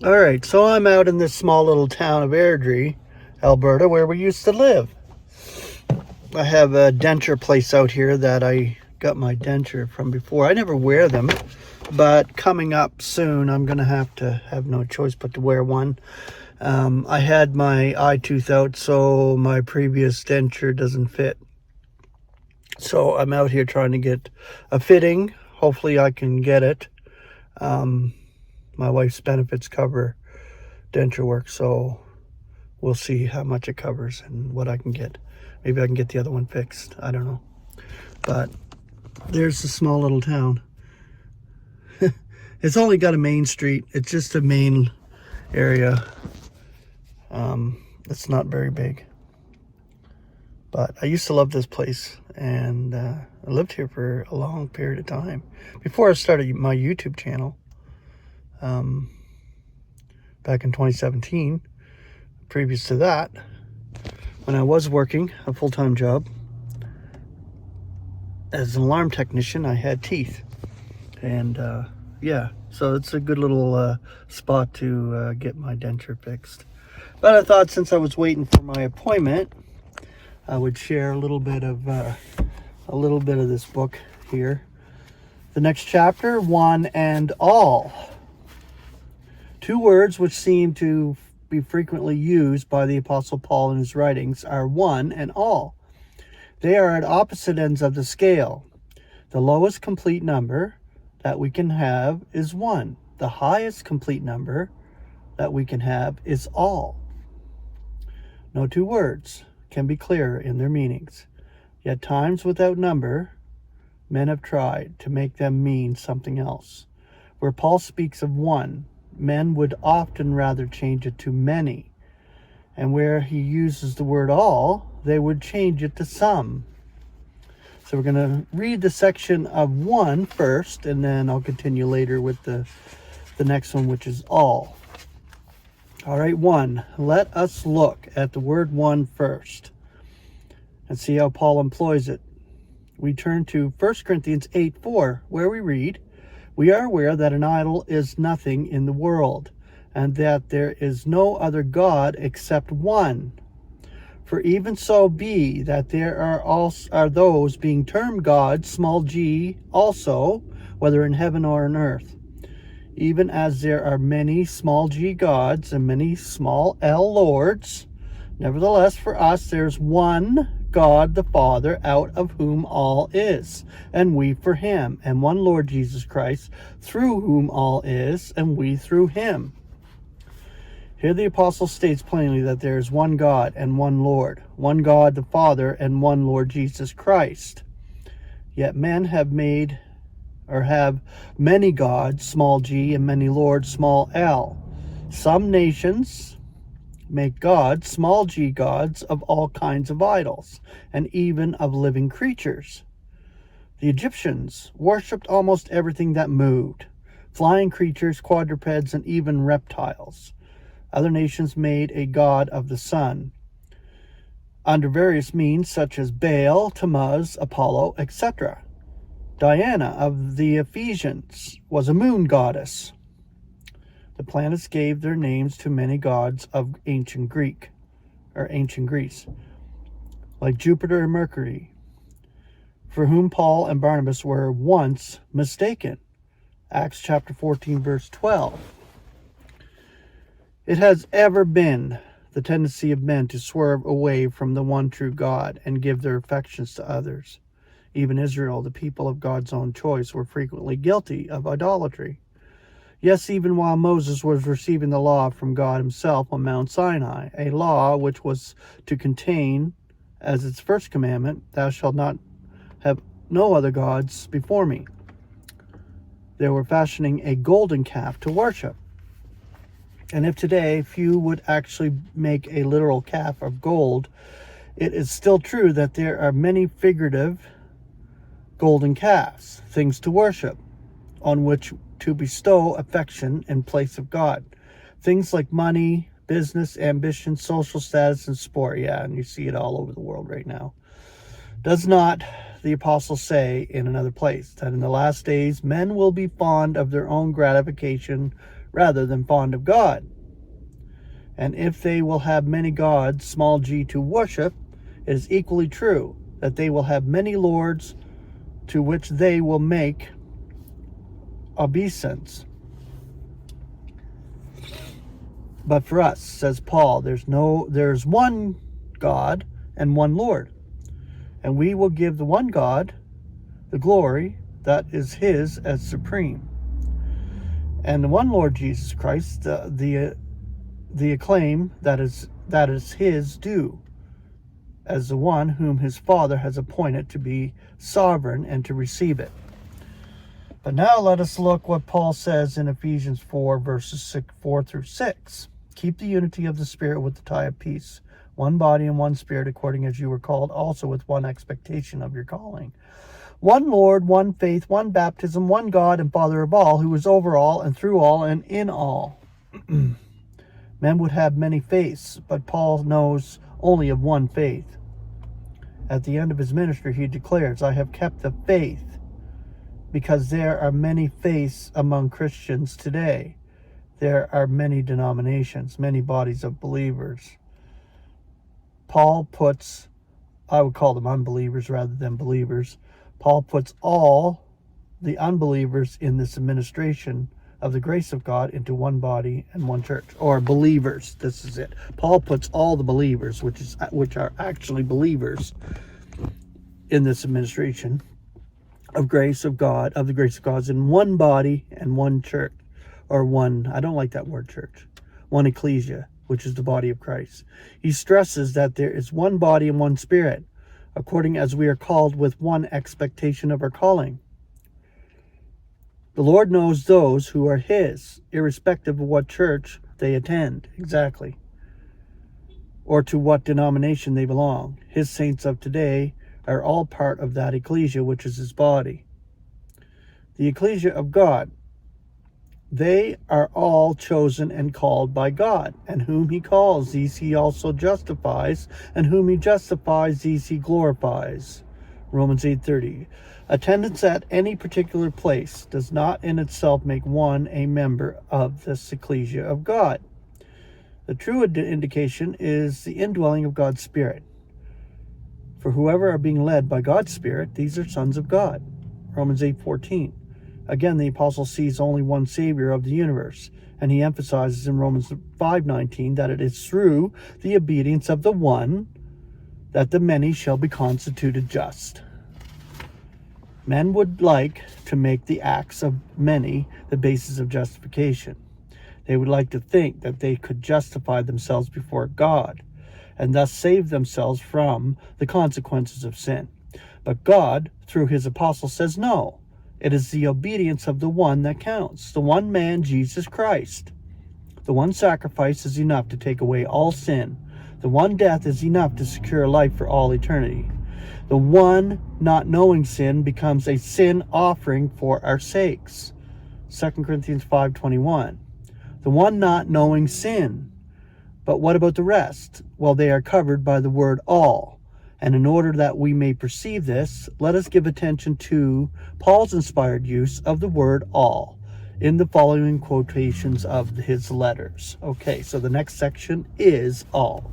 All right, so I'm out in this small little town of Airdrie, Alberta, where we used to live. I have a denture place out here that I got my denture from before. I never wear them, but coming up soon, I'm going to have no choice but to wear one. I had my eye tooth out, so my previous denture doesn't fit. So I'm out here trying to get a fitting. Hopefully I can get it. My wife's benefits cover denture work, so we'll see how much it covers and what I can get. Maybe I can get the other one fixed. I don't know. But there's a small little town. It's only got a main street. It's just a main area. It's not very big. But I used to love this place, and I lived here for a long period of time. Before I started my YouTube channel, back in 2017. Previous to that, when I was working a full-time job as an alarm technician, I had teeth. And yeah, so it's a good little spot to get my denture fixed. But I thought since I was waiting for my appointment, I would share a little bit of this book here. The next chapter, One and All. Two words which seem to be frequently used by the Apostle Paul in his writings are one and all. They are at opposite ends of the scale. The lowest complete number that we can have is one. The highest complete number that we can have is all. No two words can be clearer in their meanings. Yet times without number, men have tried to make them mean something else. Where Paul speaks of one, men would often rather change it to many. And where he uses the word all, they would change it to some. So we're going to read the section of one first, and then I'll continue later with the next one, which is all. All right, one. Let us look at the word one first and see how Paul employs it. We turn to 1 Corinthians 8:4, where we read, "We are aware that an idol is nothing in the world, and that there is no other God except one. For even so be that there are those being termed gods, small g, also, whether in heaven or on earth. Even as there are many small g gods and many small l lords, nevertheless for us there's one God the Father, out of whom all is, and we for him, and one Lord Jesus Christ, through whom all is, and we through him." Here the apostle states plainly that there is one God and one Lord, one God the Father and one Lord Jesus Christ. Yet men have many gods, small g, and many lords, small l. Some nations make gods, small g gods, of all kinds of idols, and even of living creatures. The Egyptians worshipped almost everything that moved, flying creatures, quadrupeds, and even reptiles. Other nations made a god of the sun, under various means such as Baal, Tammuz, Apollo, etc. Diana of the Ephesians was a moon goddess. The planets gave their names to many gods of ancient Greece, like Jupiter and Mercury, for whom Paul and Barnabas were once mistaken. Acts chapter 14, verse 12. It has ever been the tendency of men to swerve away from the one true God and give their affections to others. Even Israel, the people of God's own choice, were frequently guilty of idolatry. Yes, even while Moses was receiving the law from God himself on Mount Sinai, a law which was to contain as its first commandment, "Thou shalt not have no other gods before me." They were fashioning a golden calf to worship. And if today few would actually make a literal calf of gold, it is still true that there are many figurative golden calves, things to worship, on which to bestow affection in place of God. Things like money, business, ambition, social status, and sport. Yeah, and you see it all over the world right now. Does not the apostle say in another place that in the last days men will be fond of their own gratification rather than fond of God. And if they will have many gods, small g, to worship, it is equally true that they will have many lords to which they will make obeisance. But for us, says Paul, there's one God and one Lord, and we will give the one God the glory that is his as supreme, and the one Lord Jesus Christ the acclaim that is his due, as the one whom his Father has appointed to be sovereign and to receive it. But now let us look what Paul says in Ephesians 4, verses 4 through 6. Keep the unity of the Spirit with the tie of peace. One body and one Spirit, according as you were called, also with one expectation of your calling. One Lord, one faith, one baptism, one God and Father of all, who is over all and through all and in all. Men would have many faiths, but Paul knows only of one faith. At the end of his ministry, he declares, I have kept the faith, because there are many faiths among Christians today. There are many denominations, many bodies of believers. Paul puts, I would call them unbelievers rather than believers. Paul puts all the unbelievers in this administration of the grace of God into one body and one church, or believers. This is it. Paul puts all the believers, which are actually believers, in this administration of the grace of God, in one body and one church, or one, I don't like that word church, one ecclesia, which is the body of Christ. He stresses that there is one body and one Spirit, according as we are called with one expectation of our calling. The Lord knows those who are his, irrespective of what church they attend, exactly, or to what denomination they belong. His saints of today are all part of that ecclesia, which is his body. The ecclesia of God, they are all chosen and called by God, and whom he calls, these he also justifies, and whom he justifies, these he glorifies. Romans 8:30. Attendance at any particular place does not in itself make one a member of this ecclesia of God. The true indication is the indwelling of God's Spirit. For whoever are being led by God's Spirit, these are sons of God. Romans 8:14. Again, the apostle sees only one Savior of the universe, and he emphasizes in Romans 5:19 that it is through the obedience of the one that the many shall be constituted just. Men would like to make the acts of many the basis of justification. They would like to think that they could justify themselves before God, and thus save themselves from the consequences of sin. But God, through his apostle, says no. It is the obedience of the one that counts, the one man, Jesus Christ. The one sacrifice is enough to take away all sin. The one death is enough to secure life for all eternity. The one not knowing sin becomes a sin offering for our sakes. 2 Corinthians 5:21. The one not knowing sin. But what about the rest? Well, they are covered by the word all. And in order that we may perceive this, let us give attention to Paul's inspired use of the word all in the following quotations of his letters. Okay, so the next section is all.